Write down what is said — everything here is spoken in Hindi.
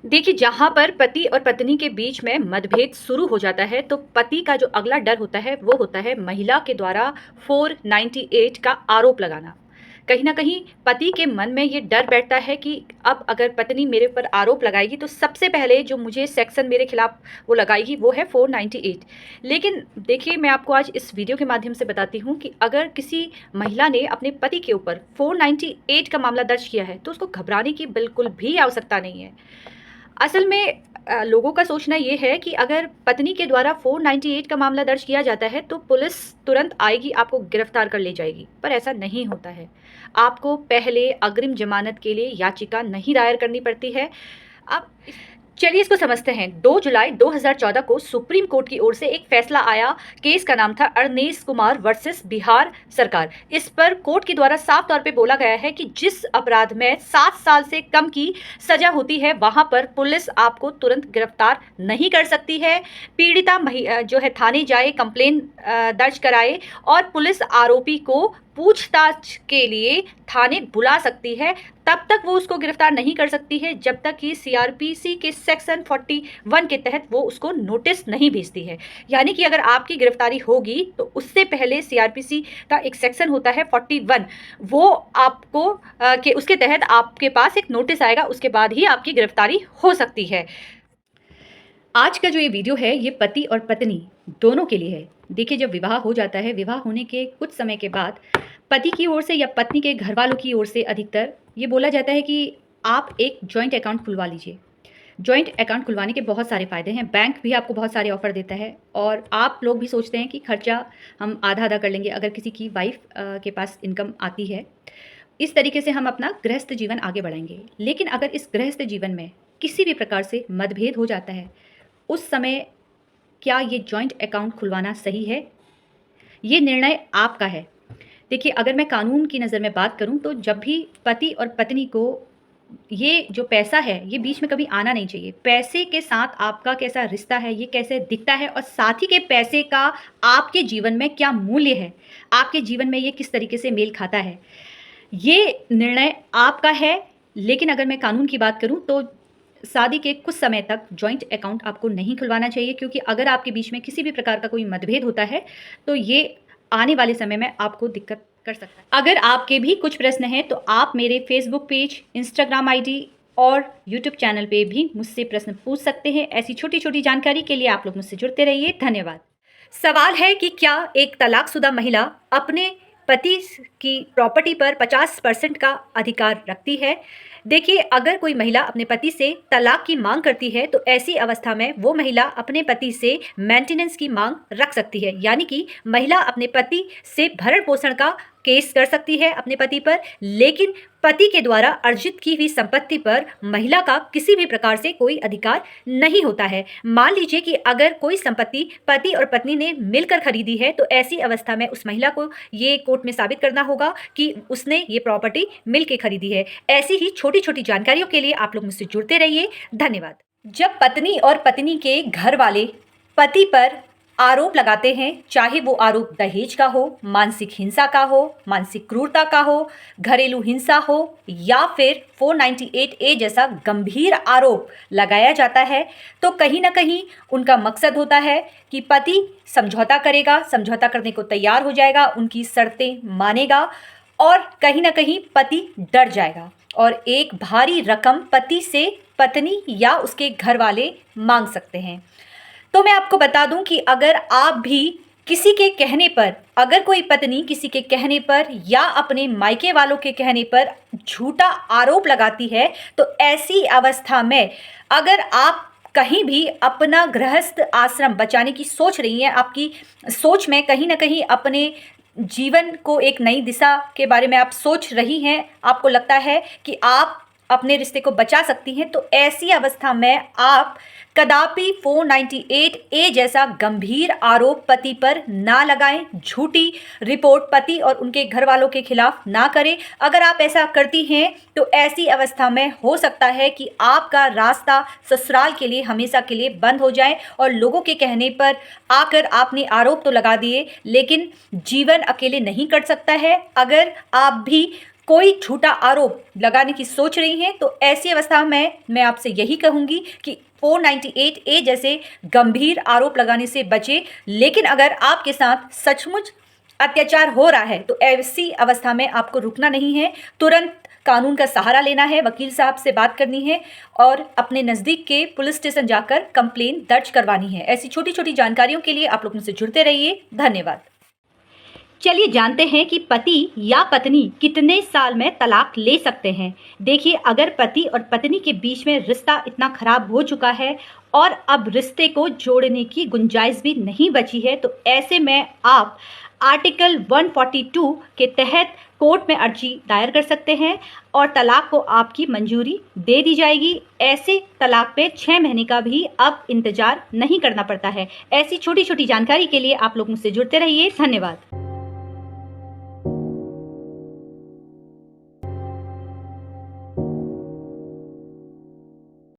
देखिए, जहाँ पर पति और पत्नी के बीच में मतभेद शुरू हो जाता है, तो पति का जो अगला डर होता है, वो होता है महिला के द्वारा 498 का आरोप लगाना। कहीं न कहीं पति के मन में ये डर बैठता है कि अब अगर पत्नी मेरे ऊपर आरोप लगाएगी, तो सबसे पहले जो मुझे सेक्शन मेरे खिलाफ वो लगाएगी, वो है 498। लेकिन देखिए, मैं आपको आज इस वीडियो के माध्यम से बताती हूँ कि अगर किसी महिला ने अपने पति के ऊपर 498 का मामला दर्ज किया है, तो उसको घबराने की बिल्कुल भी आवश्यकता नहीं है। असल में लोगों का सोचना ये है कि अगर पत्नी के द्वारा 498 का मामला दर्ज किया जाता है तो पुलिस तुरंत आएगी, आपको गिरफ्तार कर ले जाएगी, पर ऐसा नहीं होता है। आपको पहले अग्रिम जमानत के लिए याचिका नहीं दायर करनी पड़ती है। अब चलिए इसको समझते हैं। 2 जुलाई 2014 को सुप्रीम कोर्ट की ओर से एक फैसला आया। केस का नाम था अरनेश कुमार वर्सेस बिहार सरकार। इस पर कोर्ट के द्वारा साफ तौर पे बोला गया है कि जिस अपराध में 7 साल से कम की सजा होती है, वहां पर पुलिस आपको तुरंत गिरफ्तार नहीं कर सकती है। पीड़िता जो है थाने जाए, कंप्लेन दर्ज कराए और पुलिस आरोपी को पूछताछ के लिए थाने बुला सकती है। तब तक वो उसको गिरफ्तार नहीं कर सकती है जब तक कि सीआरपीसी के सेक्शन 41 के तहत वो उसको नोटिस नहीं भेजती है। यानी कि अगर आपकी गिरफ्तारी होगी तो उससे पहले सीआरपीसी का एक सेक्शन होता है 41, वो आपको के उसके तहत आपके पास एक नोटिस आएगा, उसके बाद ही आपकी गिरफ्तारी हो सकती है। आज का जो ये वीडियो है, ये पति और पत्नी दोनों के लिए है। देखिए, जब विवाह हो जाता है, विवाह होने के कुछ समय के बाद पति की ओर से या पत्नी के घर वालों की ओर से अधिकतर ये बोला जाता है कि आप एक जॉइंट अकाउंट खुलवा लीजिए। जॉइंट अकाउंट खुलवाने के बहुत सारे फ़ायदे हैं। बैंक भी आपको बहुत सारे ऑफ़र देता है और आप लोग भी सोचते हैं कि खर्चा हम आधा आधा कर लेंगे अगर किसी की वाइफ के पास इनकम आती है। इस तरीके से हम अपना गृहस्थ जीवन आगे बढ़ाएंगे। लेकिन अगर इस गृहस्थ जीवन में किसी भी प्रकार से मतभेद हो जाता है, उस समय क्या ये जॉइंट अकाउंट खुलवाना सही है? ये निर्णय आपका है। देखिए, अगर मैं कानून की नज़र में बात करूं तो जब भी पति और पत्नी को ये जो पैसा है, ये बीच में कभी आना नहीं चाहिए। पैसे के साथ आपका कैसा रिश्ता है, ये कैसे दिखता है और साथ ही के पैसे का आपके जीवन में क्या मूल्य है, आपके जीवन में ये किस तरीके से मेल खाता है, ये निर्णय आपका है। लेकिन अगर मैं कानून की बात करूं तो शादी के कुछ समय तक जॉइंट अकाउंट आपको नहीं खुलवाना चाहिए, क्योंकि अगर आपके बीच में किसी भी प्रकार का कोई मतभेद होता है तो ये आने वाले समय में आपको दिक्कत कर सकता है। अगर आपके भी कुछ प्रश्न हैं तो आप मेरे फेसबुक पेज, इंस्टाग्राम आईडी और यूट्यूब चैनल पे भी मुझसे प्रश्न पूछ सकते हैं। ऐसी छोटी छोटी जानकारी के लिए आप लोग मुझसे जुड़ते रहिए। धन्यवाद। सवाल है कि क्या एक तलाकशुदा महिला अपने पति की प्रॉपर्टी पर 50% का अधिकार रखती है? देखिए, अगर कोई महिला अपने पति से तलाक की मांग करती है तो ऐसी अवस्था में वो महिला अपने पति से मेंटेनेंस की मांग रख सकती है। यानी कि महिला अपने पति से भरण पोषण का केस कर सकती है अपने पति पर, लेकिन पति के द्वारा अर्जित की हुई संपत्ति पर महिला का किसी भी प्रकार से कोई अधिकार नहीं होता है। मान लीजिए कि अगर कोई संपत्ति पति और पत्नी ने मिलकर खरीदी है तो ऐसी अवस्था में उस महिला को ये कोर्ट में साबित करना होगा कि उसने ये प्रॉपर्टी मिलकर खरीदी है। ऐसी ही छोटी छोटी जानकारियों के लिए आप लोग मुझसे जुड़ते रहिए। धन्यवाद। जब पत्नी और पत्नी के घर वाले पति पर आरोप लगाते हैं, चाहे वो आरोप दहेज का हो, मानसिक हिंसा का हो, मानसिक क्रूरता का हो, घरेलू हिंसा हो या फिर 498A जैसा गंभीर आरोप लगाया जाता है, तो कहीं ना कहीं उनका मकसद होता है कि पति समझौता करेगा, समझौता करने को तैयार हो जाएगा, उनकी शर्तें मानेगा और कहीं ना कहीं पति डर जाएगा और एक भारी रकम पति से पत्नी या उसके घर वाले मांग सकते हैं। तो मैं आपको बता दूं कि अगर आप भी किसी के कहने पर, अगर कोई पत्नी किसी के कहने पर या अपने मायके वालों के कहने पर झूठा आरोप लगाती है, तो ऐसी अवस्था में अगर आप कहीं भी अपना गृहस्थ आश्रम बचाने की सोच रही हैं, आपकी सोच में कहीं ना कहीं अपने जीवन को एक नई दिशा के बारे में आप सोच रही हैं, आपको लगता है कि आप अपने रिश्ते को बचा सकती हैं, तो ऐसी अवस्था में आप कदापि 498A जैसा गंभीर आरोप पति पर ना लगाएं, झूठी रिपोर्ट पति और उनके घर वालों के खिलाफ ना करें। अगर आप ऐसा करती हैं तो ऐसी अवस्था में हो सकता है कि आपका रास्ता ससुराल के लिए हमेशा के लिए बंद हो जाए और लोगों के कहने पर आकर आपने आरोप तो लगा दिए, लेकिन जीवन अकेले नहीं कट सकता है। अगर आप भी कोई झूठा आरोप लगाने की सोच रही हैं, तो ऐसी अवस्था में मैं आपसे यही कहूंगी कि 498A जैसे गंभीर आरोप लगाने से बचे। लेकिन अगर आपके साथ सचमुच अत्याचार हो रहा है तो ऐसी अवस्था में आपको रुकना नहीं है, तुरंत कानून का सहारा लेना है, वकील साहब से बात करनी है और अपने नज़दीक के पुलिस स्टेशन जाकर कंप्लेन दर्ज करवानी है। ऐसी छोटी छोटी जानकारियों के लिए आप लोग मुझसे जुड़ते रहिए। धन्यवाद। चलिए जानते हैं कि पति या पत्नी कितने साल में तलाक ले सकते हैं। देखिए, अगर पति और पत्नी के बीच में रिश्ता इतना खराब हो चुका है और अब रिश्ते को जोड़ने की गुंजाइश भी नहीं बची है, तो ऐसे में आप आर्टिकल 142 के तहत कोर्ट में अर्जी दायर कर सकते हैं और तलाक को आपकी मंजूरी दे दी जाएगी। ऐसे तलाक पे 6 महीने का भी अब इंतजार नहीं करना पड़ता है। ऐसी छोटी छोटी जानकारी के लिए आप लोग मुझसे जुड़ते रहिए। धन्यवाद।